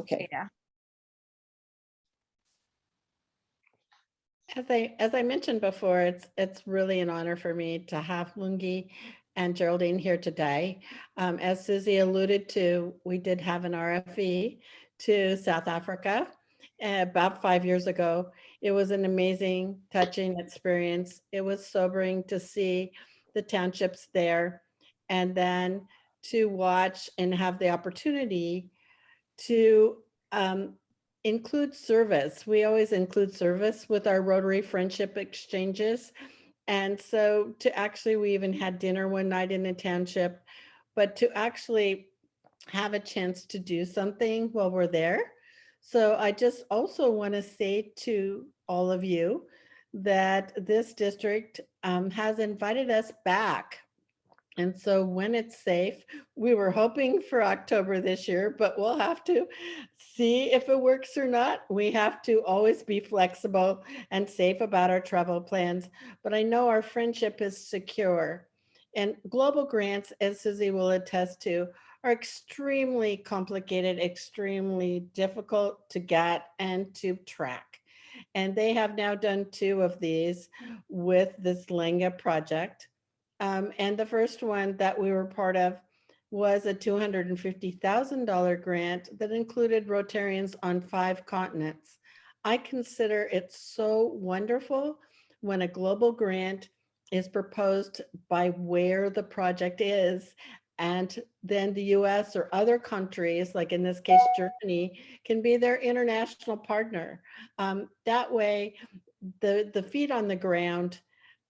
Okay. Yeah. As I mentioned before, it's really an honor for me to have Lungi and Geraldine here today. As Susie alluded to, we did have an RFE to South Africa about 5 years ago. It was an amazing, touching experience. It was sobering to see the townships there, and then to watch and have the opportunity to include service. We always include service with our Rotary Friendship Exchanges. And so we even had dinner one night in the township, but to actually have a chance to do something while we're there. So I just also want to say to all of you that this district has invited us back. And so when it's safe, we were hoping for October this year, but we'll have to see if it works or not. We have to always be flexible and safe about our travel plans, but I know our friendship is secure. And global grants, as Susie will attest to, are extremely complicated, extremely difficult to get and to track. And they have now done 2 of these with this Langa project. And the first one that we were part of was a $250,000 grant that included Rotarians on 5 continents. I consider it so wonderful when a global grant is proposed by where the project is, and then the US or other countries, like in this case, Germany, can be their international partner. That way, the feet on the ground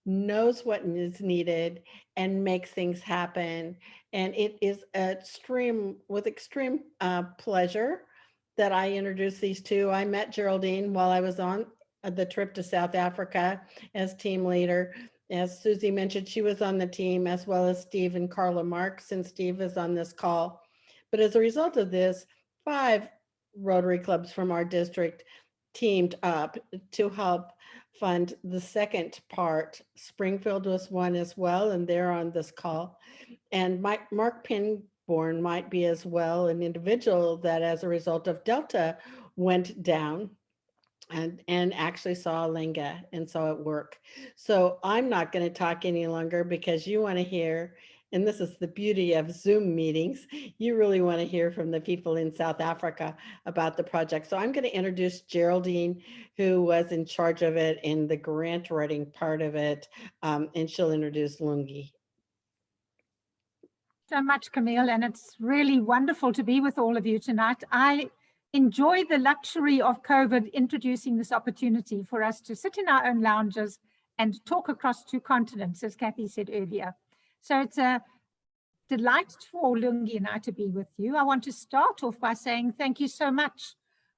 knows what is needed and makes things happen. And it is with extreme pleasure that I introduced these 2. I met Geraldine while I was on the trip to South Africa as team leader. As Susie mentioned, she was on the team, as well as Steve and Carla Marks, and Steve is on this call. But as a result of this, 5 Rotary clubs from our district teamed up to help fund the second part. Springfield was one as well, and they're on this call. And Mark Pinborn might be as well, an individual that as a result of Delta went down and actually saw Langa and saw it work. So I'm not going to talk any longer because you want to hear, and this is the beauty of Zoom meetings, you really want to hear from the people in South Africa about the project. So I'm going to introduce Geraldine, who was in charge of it in the grant writing part of it, and she'll introduce Lungi. So much, Camille, and it's really wonderful to be with all of you tonight. I enjoy the luxury of COVID introducing this opportunity for us to sit in our own lounges and talk across 2 continents, as Kathy said earlier. So it's a delight for Lungi and I to be with you. I want to start off by saying thank you so much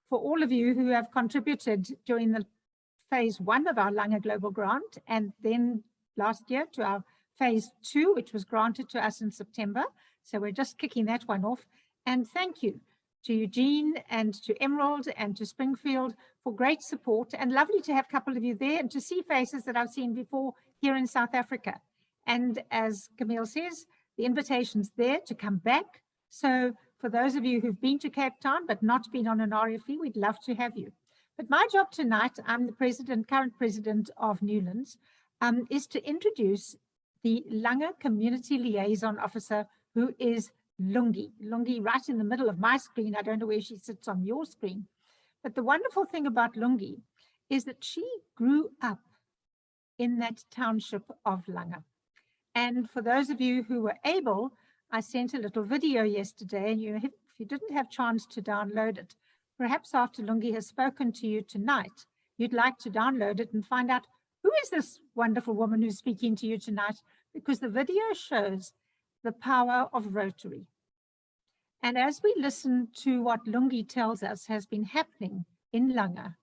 for all of you who have contributed during the phase 1 of our Langa Global Grant, and then last year to our phase 2, which was granted to us in September. So we're just kicking that one off. And thank you to Eugene and to Emerald and to Springfield for great support, and lovely to have a couple of you there and to see faces that I've seen before here in South Africa. And as Camille says, the invitation's there to come back. So for those of you who've been to Cape Town but not been on an RFE, we'd love to have you. But my job tonight, I'm the current president of Newlands, is to introduce the Langa Community Liaison Officer, who is Lungi. Lungi right in the middle of my screen. I don't know where she sits on your screen. But the wonderful thing about Lungi is that she grew up in that township of Langa. And for those of you who were able, I sent a little video yesterday, and if you didn't have chance to download it, perhaps after Lungi has spoken to you tonight, you'd like to download it and find out who is this wonderful woman who's speaking to you tonight, because the video shows the power of Rotary. And as we listen to what Lungi tells us has been happening in Langa,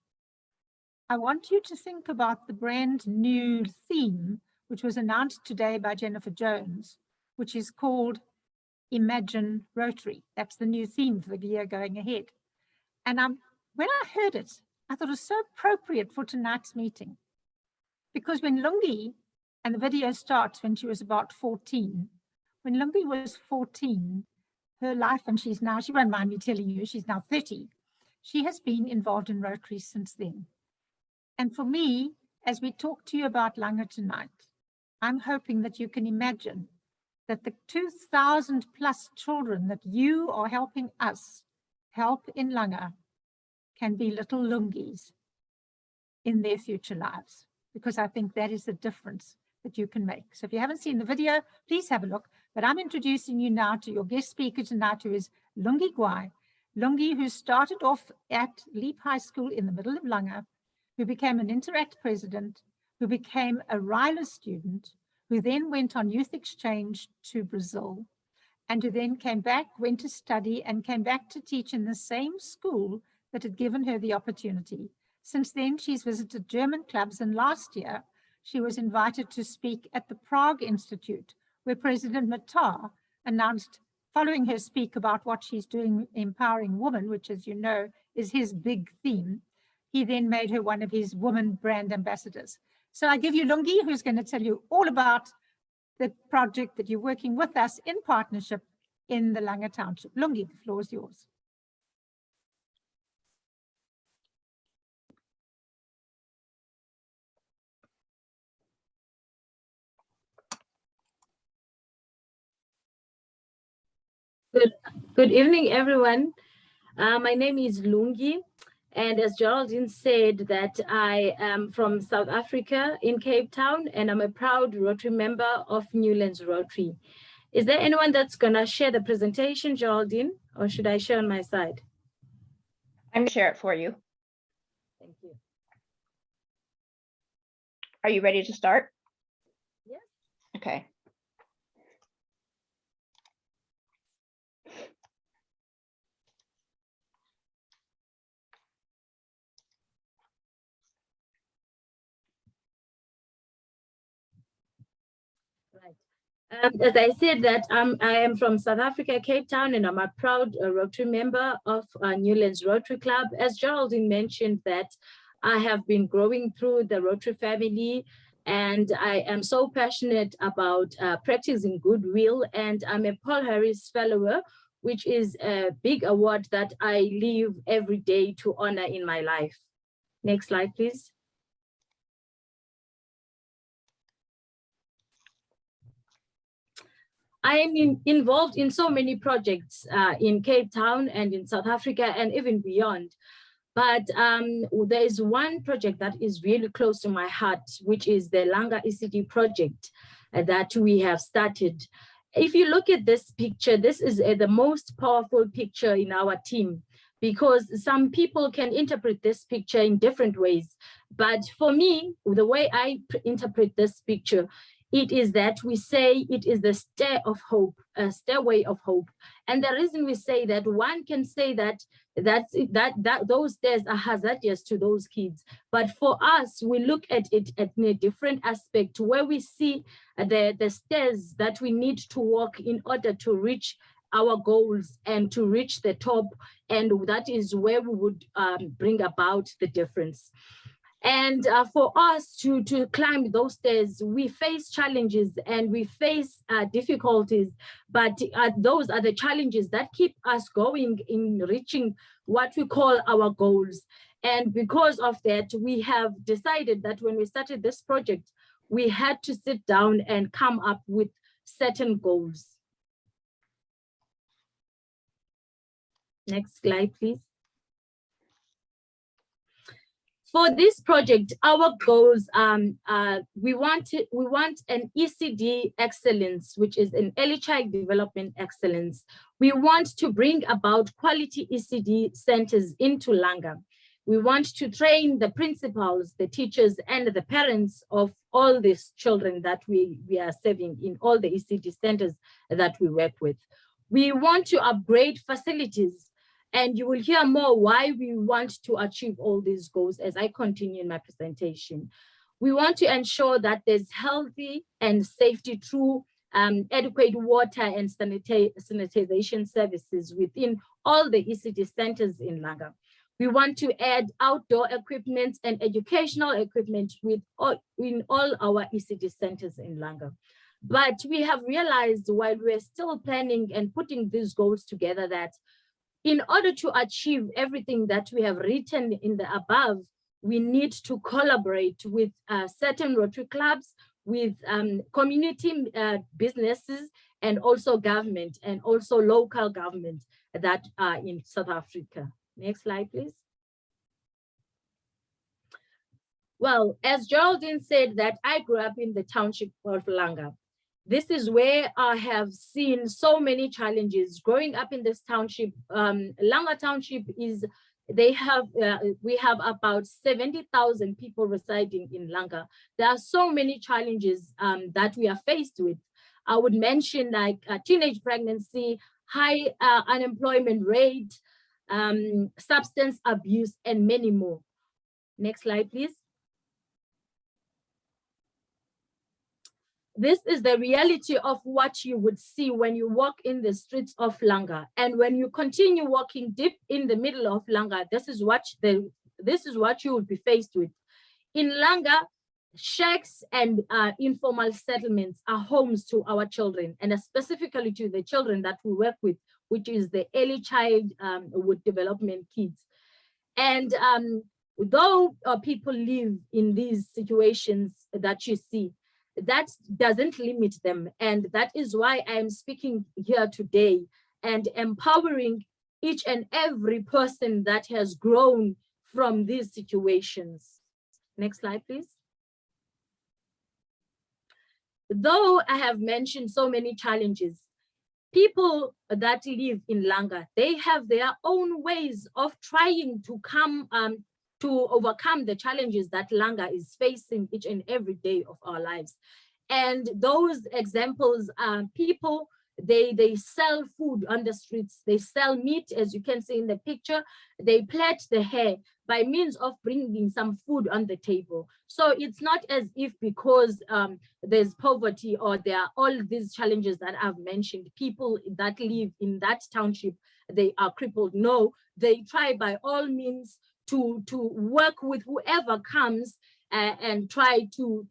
I want you to think about the brand new theme, which was announced today by Jennifer Jones, which is called Imagine Rotary. That's the new theme for the year going ahead. And when I heard it, I thought it was so appropriate for tonight's meeting. Because when Lungi, and the video starts when she was about 14, when Lungi was 14, her life, and she won't mind me telling you, she's now 30, She has been involved in Rotary since then. And for me, as we talk to you about Langa tonight, I'm hoping that you can imagine that the 2,000 plus children that you are helping us help in Langa can be little Lungis in their future lives, because I think that is the difference that you can make. So if you haven't seen the video, please have a look. But I'm introducing you now to your guest speaker tonight, who is Lungi Gwaai. Lungi, who started off at Leap High School in the middle of Langa, who became an Interact president, who became a Ryla student, who then went on youth exchange to Brazil, and who then came back, went to study, and came back to teach in the same school that had given her the opportunity. Since then, she's visited German clubs, and last year, she was invited to speak at the Prague Institute, where President Matar announced, following her speak about what she's doing empowering women, which, as you know, is his big theme, he then made her one of his women brand ambassadors. So I give you Lungi, who's going to tell you all about the project that you're working with us in partnership in the Langa Township. Lungi, the floor is yours. Good evening, everyone. My name is Lungi, and as Geraldine said, that I am from South Africa in Cape Town, and I'm a proud Rotary member of Newlands Rotary. Is there anyone that's gonna share the presentation, Geraldine, or should I share on my side? I'm gonna share it for you. Thank you. Are you ready to start? Yes. Okay. As I said that I am from South Africa, Cape Town, and I'm a proud Rotary member of Newlands Rotary Club. As Geraldine mentioned, that I have been growing through the Rotary family, and I am so passionate about practicing goodwill, and I'm a Paul Harris Fellow, which is a big award that I live every day to honor in my life. Next slide, please. I am involved in so many projects in Cape Town and in South Africa and even beyond. But there is one project that is really close to my heart, which is the Langa ECD project that we have started. If you look at this picture, this is the most powerful picture in our team, because some people can interpret this picture in different ways. But for me, the way I interpret this picture, it is that we say it is the stair of hope, a stairway of hope. And the reason we say that, one can say that those stairs are hazardous to those kids. But for us, we look at it in a different aspect, where we see the stairs that we need to walk in order to reach our goals and to reach the top. And that is where we would bring about the difference. And for us to climb those stairs, we face challenges and we face difficulties, but those are the challenges that keep us going in reaching what we call our goals. And because of that, we have decided that when we started this project, we had to sit down and come up with certain goals. Next slide, please. For this project, our goals, we want an ECD excellence, which is an early child development excellence. We want to bring about quality ECD centers into Langa. We want to train the principals, the teachers, and the parents of all these children that we are serving in all the ECD centers that we work with. We want to upgrade facilities. And you will hear more why we want to achieve all these goals as I continue in my presentation. We want to ensure that there's healthy and safety through adequate water and sanitization services within all the ECD centers in Langa. We want to add outdoor equipment and educational equipment in all our ECD centers in Langa. But we have realized while we're still planning and putting these goals together that In order to achieve everything that we have written in the above, we need to collaborate with certain Rotary clubs, with community businesses, and also government, and also local government that are in South Africa. Next slide, please. Well, as Geraldine said, that I grew up in the township of Langa. This is where I have seen so many challenges. Growing up in this township, Langa township is, we have about 70,000 people residing in Langa. There are so many challenges that we are faced with. I would mention like teenage pregnancy, high unemployment rate, substance abuse, and many more. Next slide, please. This is the reality of what you would see when you walk in the streets of Langa. And when you continue walking deep in the middle of Langa, this is what you will be faced with. In Langa, shacks and informal settlements are homes to our children, and specifically to the children that we work with, which is the early child with development kids. And though people live in these situations that you see, that doesn't limit them. And that is why I am speaking here today and empowering each and every person that has grown from these situations. Next slide, please. Though I have mentioned so many challenges, people that live in Langa, they have their own ways of trying to come to overcome the challenges that Langa is facing each and every day of our lives. And those examples are people, they sell food on the streets, they sell meat, as you can see in the picture, they plait the hair by means of bringing some food on the table. So it's not as if because there's poverty or there are all these challenges that I've mentioned, people that live in that township, they are crippled. No, they try by all means to work with whoever comes and try to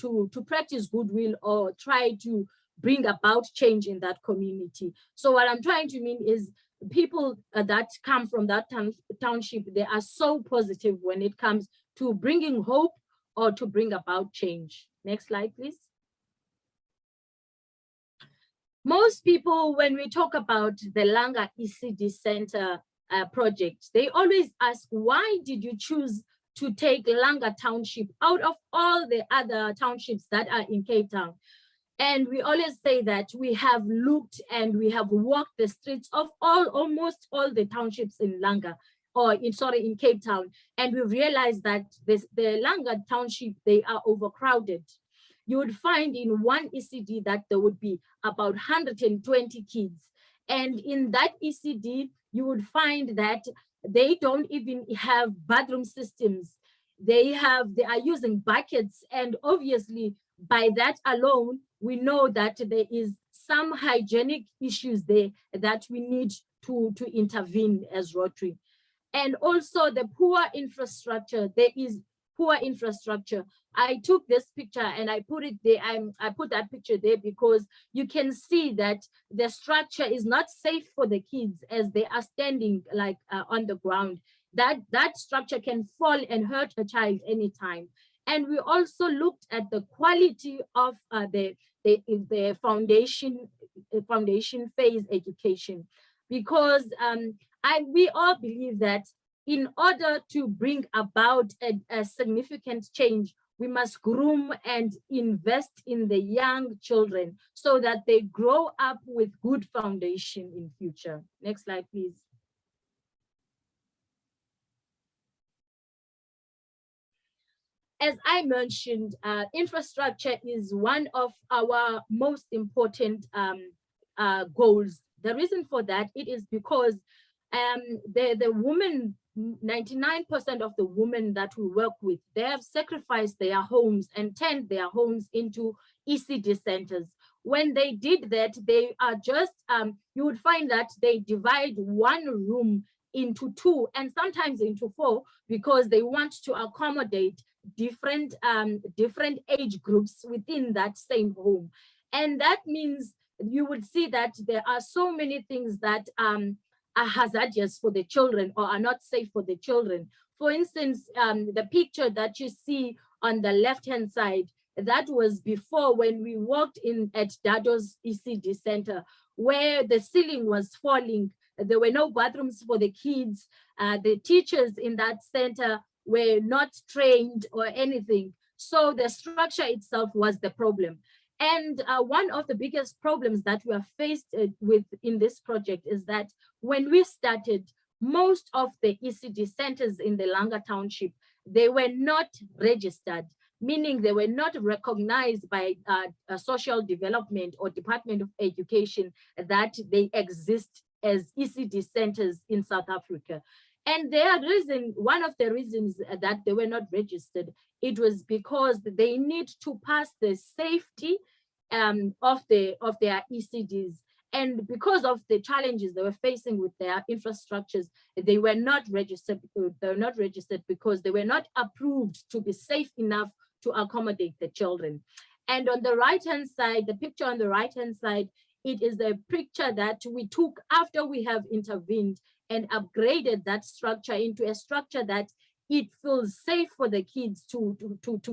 practice goodwill or try to bring about change in that community. So what I'm trying to mean is people that come from that township, they are so positive when it comes to bringing hope or to bring about change. Next slide, please. Most people, when we talk about the Langa ECD Center project, they always ask, why did you choose to take Langa Township out of all the other townships that are in Cape Town? And we always say that we have looked and we have walked the streets of almost all the townships in Langa, or in Cape Town, and we realized that the Langa Township, they are overcrowded. You would find in one ECD that there would be about 120 kids. And in that ECD, you would find that they don't even have bathroom systems. They are using buckets, and obviously by that alone, we know that there is some hygienic issues there that we need to intervene as Rotary. And also the poor infrastructure, there is poor infrastructure. I took this picture and I put it there. I put that picture there because you can see that the structure is not safe for the kids as they are standing like on the ground. That structure can fall and hurt a child anytime. And we also looked at the quality of the foundation phase education, because we all believe that in order to bring about a significant change, we must groom and invest in the young children so that they grow up with good foundation in future. Next slide, please. As I mentioned, infrastructure is one of our most important goals. The reason for that, it is because the women, 99% of the women that we work with, they have sacrificed their homes and turned their homes into ECD centers. When they did that, they are just, you would find that they divide one room into two and sometimes into four because they want to accommodate different age groups within that same home. And that means you would see that there are so many things that are hazardous for the children or are not safe for the children. For instance, the picture that you see on the left-hand side, that was before when we walked in at Dado's ECD center, where the ceiling was falling. There were no bathrooms for the kids. The teachers in that center were not trained or anything. So the structure itself was the problem. And one of the biggest problems that we are faced with in this project is that when we started, most of the ECD centers in the Langa township, they were not registered, meaning they were not recognized by social development or Department of Education that they exist as ECD centers in South Africa. And their reason, one of the reasons that they were not registered, it was because they need to pass the safety of their ECDs. And because of the challenges they were facing with their infrastructures, they were not registered. They were not registered because they were not approved to be safe enough to accommodate the children. And on the right-hand side, the picture on the right-hand side, it is a picture that we took after we have intervened and upgraded that structure into a structure that it feels safe for the kids to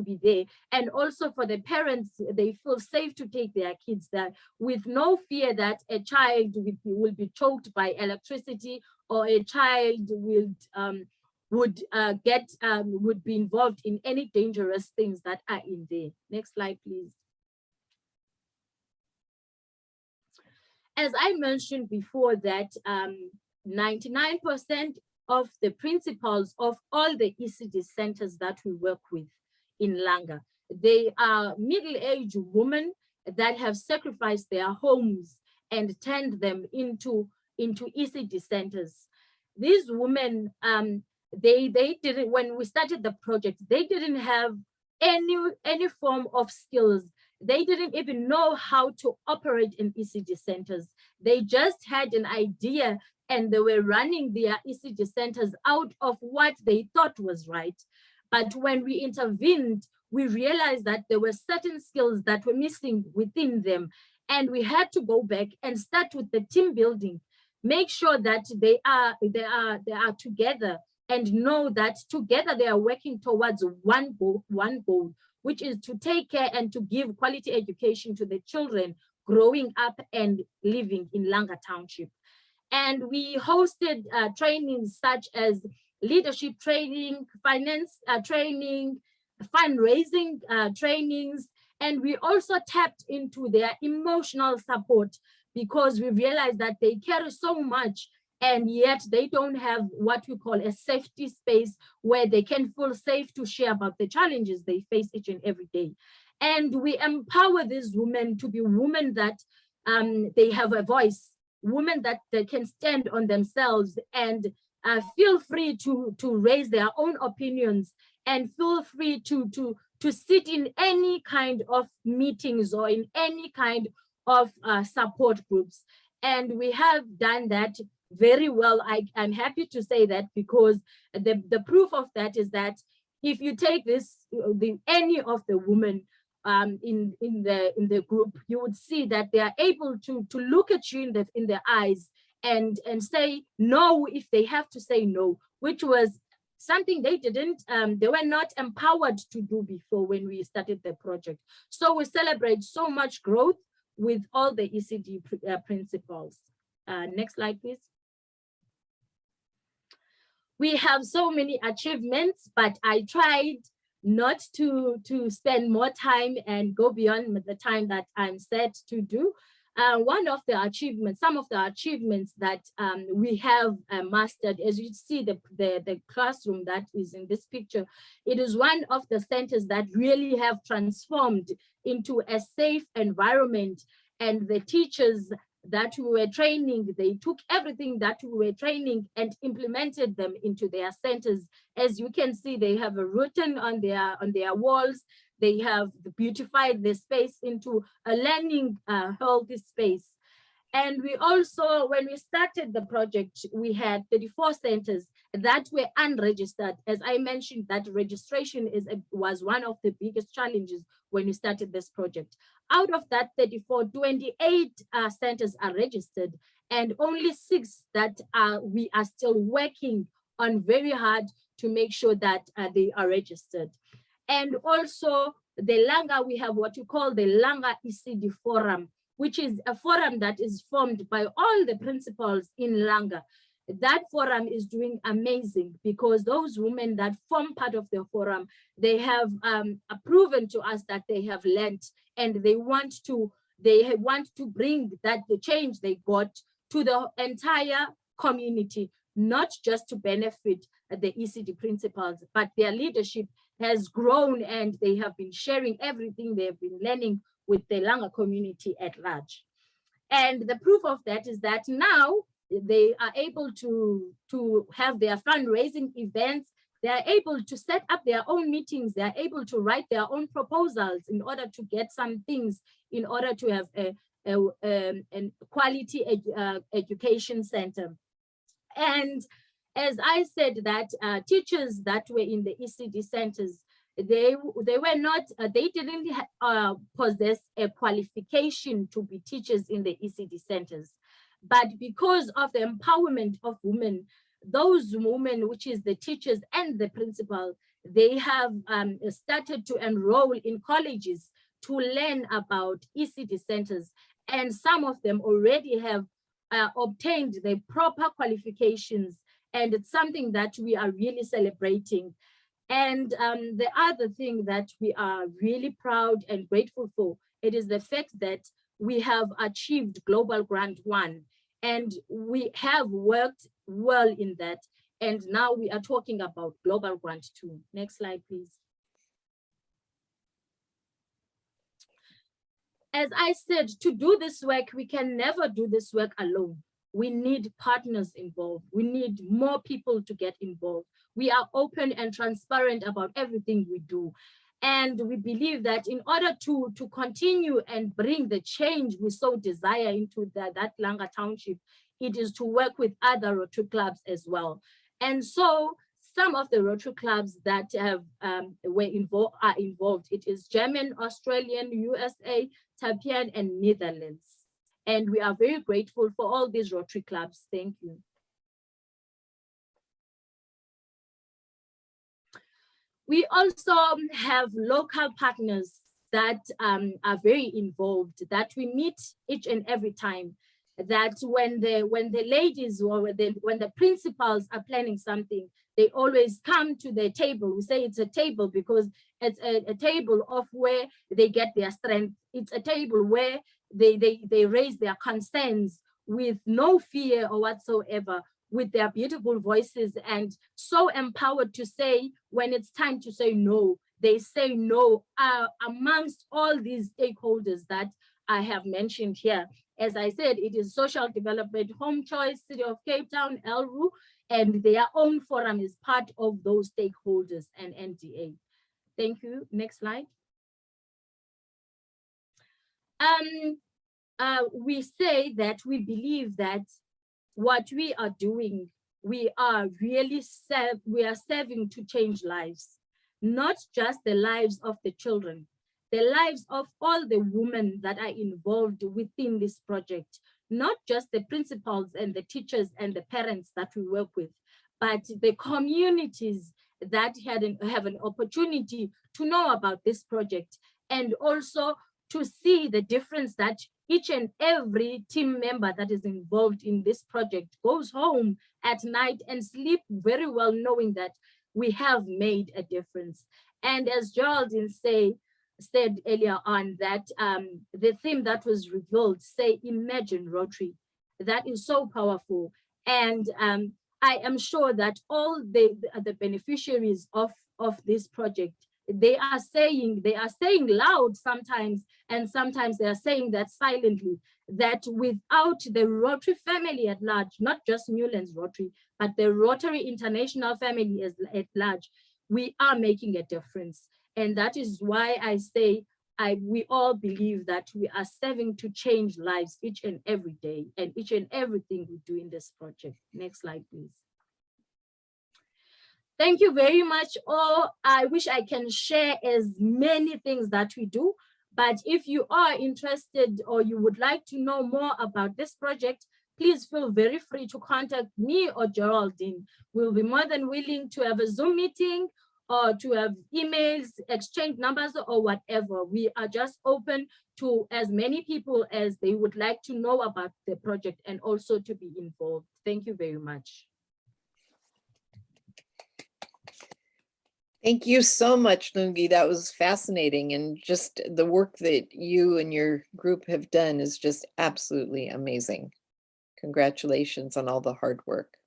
be there. And also for the parents, they feel safe to take their kids there with no fear that a child will be choked by electricity or a child would be involved in any dangerous things that are in there. Next slide, please. As I mentioned before that 99% of the principals of all the ECD centers that we work with in Langa, they are middle-aged women that have sacrificed their homes and turned them into ECD centers. These women, they didn't, when we started the project, they didn't have any form of skills. They didn't even know how to operate in ECD centers. They just had an idea and they were running their ECD centers out of what they thought was right. But when we intervened, we realized that there were certain skills that were missing within them. And we had to go back and start with the team building, make sure that they are together and know that together they are working towards one goal, which is to take care and to give quality education to the children growing up and living in Langa Township. And we hosted trainings such as leadership training, finance training, fundraising trainings, and we also tapped into their emotional support because we realized that they carry so much and yet they don't have what we call a safety space where they can feel safe to share about the challenges they face each and every day. And we empower these women to be women that they have a voice, women that they can stand on themselves and feel free to raise their own opinions and feel free to sit in any kind of meetings or in any kind of support groups. And we have done that very well. I'm happy to say that because the proof of that is that if you take this, any of the women in the group, you would see that they are able to look at you in the eyes and say no if they have to say no, which was something they were not empowered to do before when we started the project. So we celebrate so much growth with all the ECD principles. Next slide, please. We have so many achievements, but I tried not to spend more time and go beyond the time that I'm set to do. One of the achievements, some of the achievements that we have mastered, as you see the classroom that is in this picture, it is one of the centers that really have transformed into a safe environment, and the teachers that we were training, they took everything that we were training and implemented them into their centers. As you can see, they have written on their walls. They have beautified the space into a learning healthy space. And we also, when we started the project, we had 34 centers that were unregistered. As I mentioned, that registration was one of the biggest challenges when we started this project. Out of that 34, 28 centers are registered, and only 6 that we are still working on very hard to make sure that they are registered. And also the Langa, we have what you call the Langa ECD Forum, which is a forum that is formed by all the principals in Langa. That forum is doing amazing because those women that form part of the forum, they have proven to us that they have learned, and they want to bring that the change they got to the entire community, not just to benefit the ECD principals, but their leadership has grown and they have been sharing everything they have been learning with the Langa community at large. And the proof of that is that now they are able to have their fundraising events. They are able to set up their own meetings. They are able to write their own proposals in order to get some things, in order to have a quality education center. And as I said, that teachers that were in the ECD centers, they didn't possess a qualification to be teachers in the ECD centers. But because of the empowerment of women, those women, which is the teachers and the principal, they have started to enroll in colleges to learn about ECD centers. And some of them already have obtained the proper qualifications. And it's something that we are really celebrating. And the other thing that we are really proud and grateful for, it is the fact that we have achieved Global Grant 1, and we have worked well in that. And now we are talking about Global Grant 2. Next slide, please. As I said, to do this work, we can never do this work alone. We need partners involved. We need more people to get involved. We are open and transparent about everything we do. And we believe that in order to continue and bring the change we so desire into that Langa township, it is to work with other Rotary clubs as well. And so some of the Rotary clubs that have are involved. It is German, Australian, USA, Tapian, and Netherlands. And we are very grateful for all these Rotary clubs. Thank you. We also have local partners that are very involved, that we meet each and every time. That when the ladies or when the principals are planning something, they always come to the table. We say it's a table because it's a table of where they get their strength. It's a table where they raise their concerns with no fear or whatsoever, with their beautiful voices, and so empowered to say, when it's time to say no, they say no amongst all these stakeholders that I have mentioned here. As I said, it is Social Development, Home Choice, City of Cape Town, LRU, and their own forum is part of those stakeholders and NDA. Thank you. Next slide. We say that we believe that what we are doing, we are really serving to change lives, not just the lives of the children, the lives of all the women that are involved within this project, not just the principals and the teachers and the parents that we work with, but the communities that have an opportunity to know about this project, and also to see the difference that each and every team member that is involved in this project goes home at night and sleep very well knowing that we have made a difference. And as Geraldine said earlier on, that the theme that was revealed, say, imagine Rotary, that is so powerful. And I am sure that all the beneficiaries of this project, they are saying loud sometimes, and sometimes they are saying that silently, that without the Rotary family at large, not just Newlands Rotary, but the Rotary International family at large, we are making a difference. And that is why I say we all believe that we are serving to change lives each and every day, and each and everything we do in this project. Next slide, please. Thank you very much all. I wish I can share as many things that we do, But if you are interested or you would like to know more about this project, please feel very free to contact me or Geraldine. We'll be more than willing to have a Zoom meeting or to have emails, exchange numbers or whatever. We are just open to as many people as they would like to know about the project and also to be involved. Thank you very much. Thank you so much, Lungi. That was fascinating. And just the work that you and your group have done is just absolutely amazing. Congratulations on all the hard work.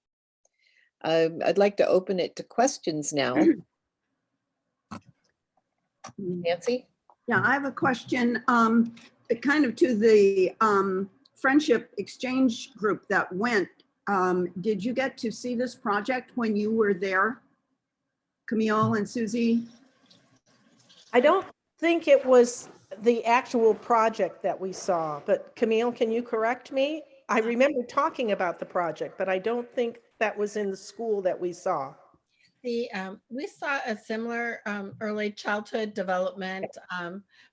I'd like to open it to questions now. Nancy? Yeah, I have a question kind of to the friendship exchange group that went. Did you get to see this project when you were there, Camille and Susie? I don't think it was the actual project that we saw, but Camille, can you correct me? I remember talking about the project, but I don't think that was in the school that we saw. We saw a similar early childhood development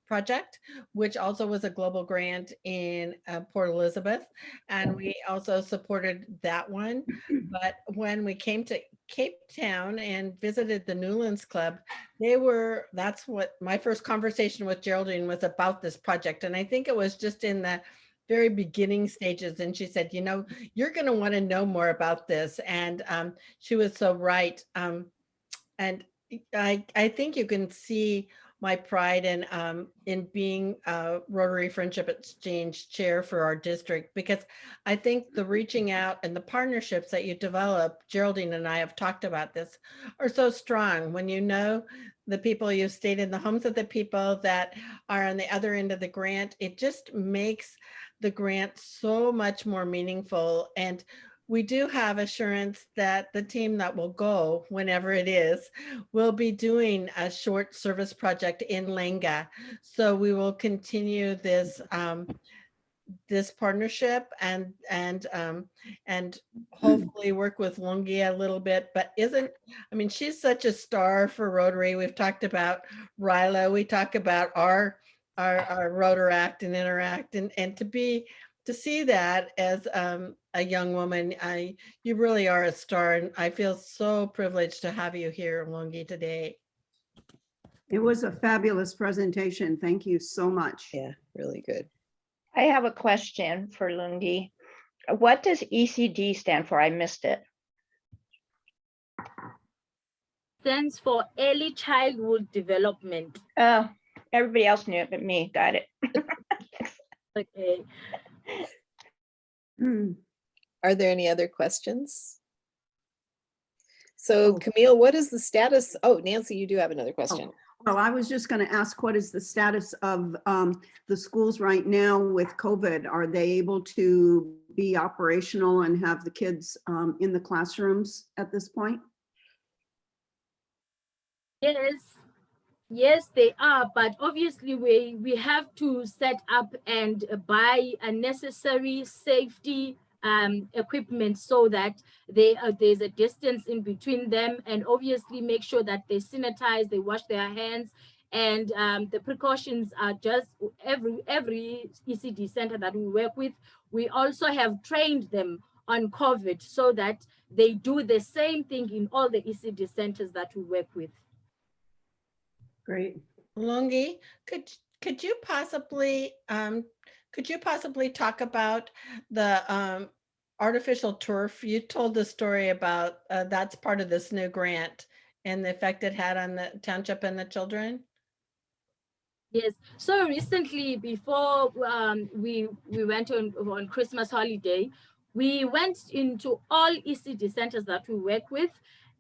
project, which also was a global grant in Port Elizabeth. And we also supported that one. But when we came to Cape Town and visited the Newlands Club, that's what my first conversation with Geraldine was about this project. And I think it was just in the very beginning stages. And she said, you know, you're going to want to know more about this. And she was so right. And I think you can see my pride in being a Rotary Friendship Exchange chair for our district, because I think the reaching out and the partnerships that you develop, Geraldine and I have talked about this, are so strong. When you know the people, you've stayed in the homes of the people that are on the other end of the grant, it just makes the grant so much more meaningful. And we do have assurance that the team that will go, whenever it is, will be doing a short service project in Langa. So we will continue this this partnership and hopefully work with Lungi a little bit. But I mean, she's such a star for Rotary. We've talked about Ryla. We talk about our Rotaract and Interact, and to see that as a young woman, you really are a star, and I feel so privileged to have you here, Lungi, today. It was a fabulous presentation. Thank you so much. Yeah, really good. I have a question for Lungi. What does ECD stand for? I missed it. Stands for Early Childhood Development. Oh, everybody else knew it but me. Got it. Okay. Are there any other questions? So Camille, what is the status? Oh, Nancy, you do have another question. Well, I was just going to ask, what is the status of the schools right now with COVID? Are they able to be operational and have the kids in the classrooms at this point? Yes, they are, but obviously we have to set up and buy a necessary safety equipment so that there's a distance in between them, and obviously make sure that they sanitize, they wash their hands, and the precautions are just every ECD center that we work with. We also have trained them on COVID so that they do the same thing in all the ECD centers that we work with. Great. Lungi, could you possibly talk about the artificial turf? You told the story about that's part of this new grant and the effect it had on the township and the children. Yes. So recently, before we went on Christmas holiday, we went into all ECD centers that we work with,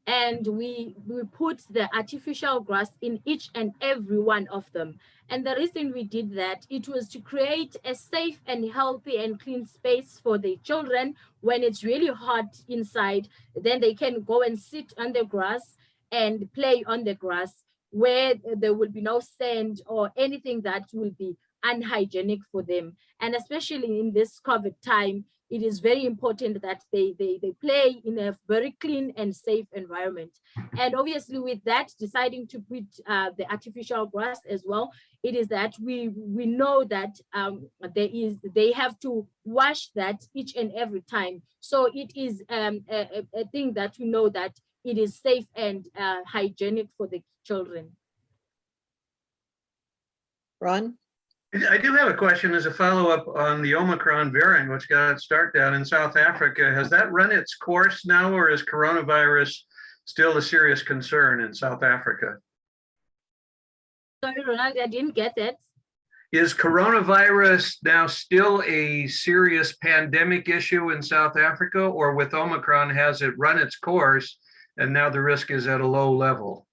and we put the artificial grass in each and every one of them. And the reason we did that, it was to create a safe and healthy and clean space for the children. When it's really hot inside, then they can go and sit on the grass and play on the grass, where there will be no sand or anything that will be unhygienic for them. And especially in this COVID time, it is very important that they play in a very clean and safe environment. And obviously with that, deciding to put the artificial grass as well, it is that we know that they have to wash that each and every time. So it is a thing that we know that it is safe and hygienic for the children. Ron? I do have a question as a follow-up on the Omicron variant, which got its start down in South Africa. Has that run its course now, or is coronavirus still a serious concern in South Africa? Sorry, Ronald, I didn't get that. Is coronavirus now still a serious pandemic issue in South Africa, or with Omicron, has it run its course and now the risk is at a low level?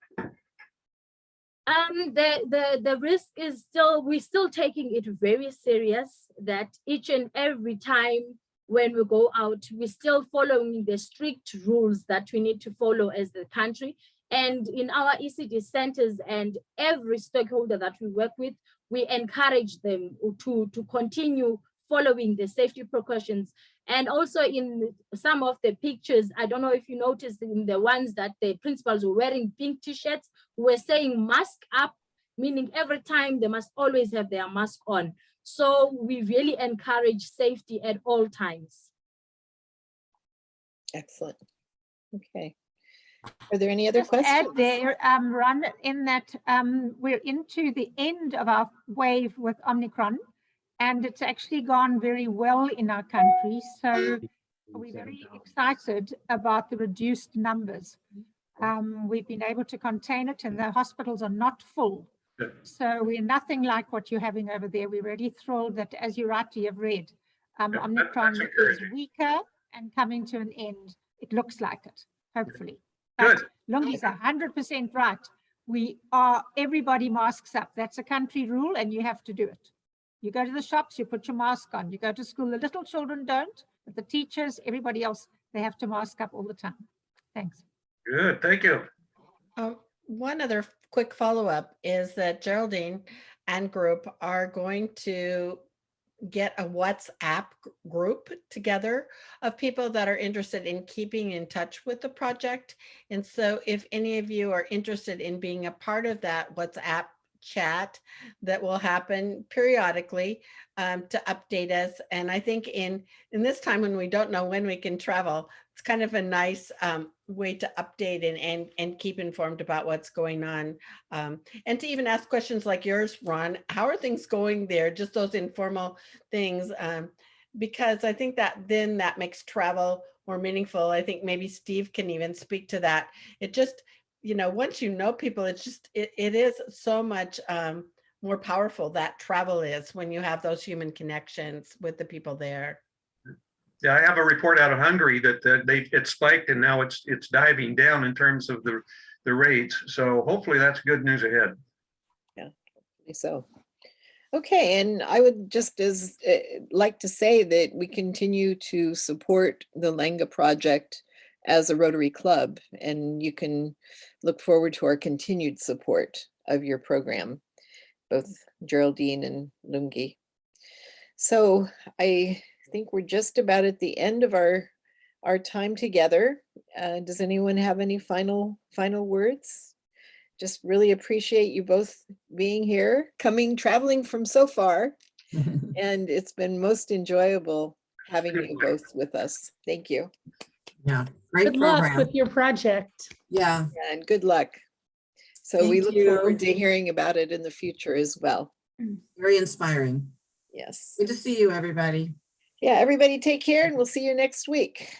The risk is still, we're still taking it very serious, that each and every time when we go out, we're still following the strict rules that we need to follow as the country. And in our ECD centers and every stakeholder that we work with, we encourage them to continue following the safety precautions. And also in some of the pictures, I don't know if you noticed in the ones that the principals were wearing pink t-shirts, we're saying mask up, meaning every time they must always have their mask on. So we really encourage safety at all times. Excellent. Okay. Are there any other Just questions? add there, Ron, in that we're into the end of our wave with Omicron, and it's actually gone very well in our country. So we're very excited about the reduced numbers. We've been able to contain it, and the hospitals are not full. So we're nothing like what you're having over there. We're really thrilled that, as you rightly have read, Omicron is weaker and coming to an end. It looks like it, hopefully. But Lungi's 100% right. Everybody masks up. That's a country rule, and you have to do it. You go to the shops, you put your mask on. You go to school, the little children don't, but the teachers, everybody else, they have to mask up all the time. Thanks. Good, thank you. One other quick follow-up is that Geraldine and group are going to get a WhatsApp group together of people that are interested in keeping in touch with the project. And so if any of you are interested in being a part of that WhatsApp chat that will happen periodically to update us. And I think in this time when we don't know when we can travel, it's kind of a nice way to update and keep informed about what's going on. And to even ask questions like yours, Ron, how are things going there? Just those informal things, because I think that then that makes travel more meaningful. I think maybe Steve can even speak to that. It just, you know, once you know people, it's just, it is so much more powerful that travel is when you have those human connections with the people there. Yeah, I have a report out of Hungary that it spiked and now it's diving down in terms of the rates. So hopefully that's good news ahead. Yeah, so. Okay, and I would just like to say that we continue to support the Langa project as a Rotary Club, and you can look forward to our continued support of your program, both Geraldine and Lungi. So I think we're just about at the end of our time together. Does anyone have any final words? Just really appreciate you both being here, traveling from so far, and it's been most enjoyable having you both with us. Thank you. Yeah, great Good program. luck with your project. Yeah. And good luck. So we look forward to hearing about it in the future as well. Very inspiring. Yes. Good to see you, everybody. Yeah, everybody take care, and we'll see you next week.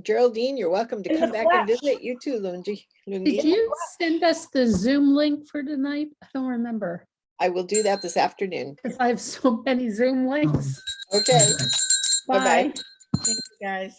Geraldine, you're welcome to come back and visit. You too, Lungi. Did you send us the Zoom link for tonight? I don't remember. I will do that this afternoon. Because I have so many Zoom links. Okay. Bye. Thank you, guys.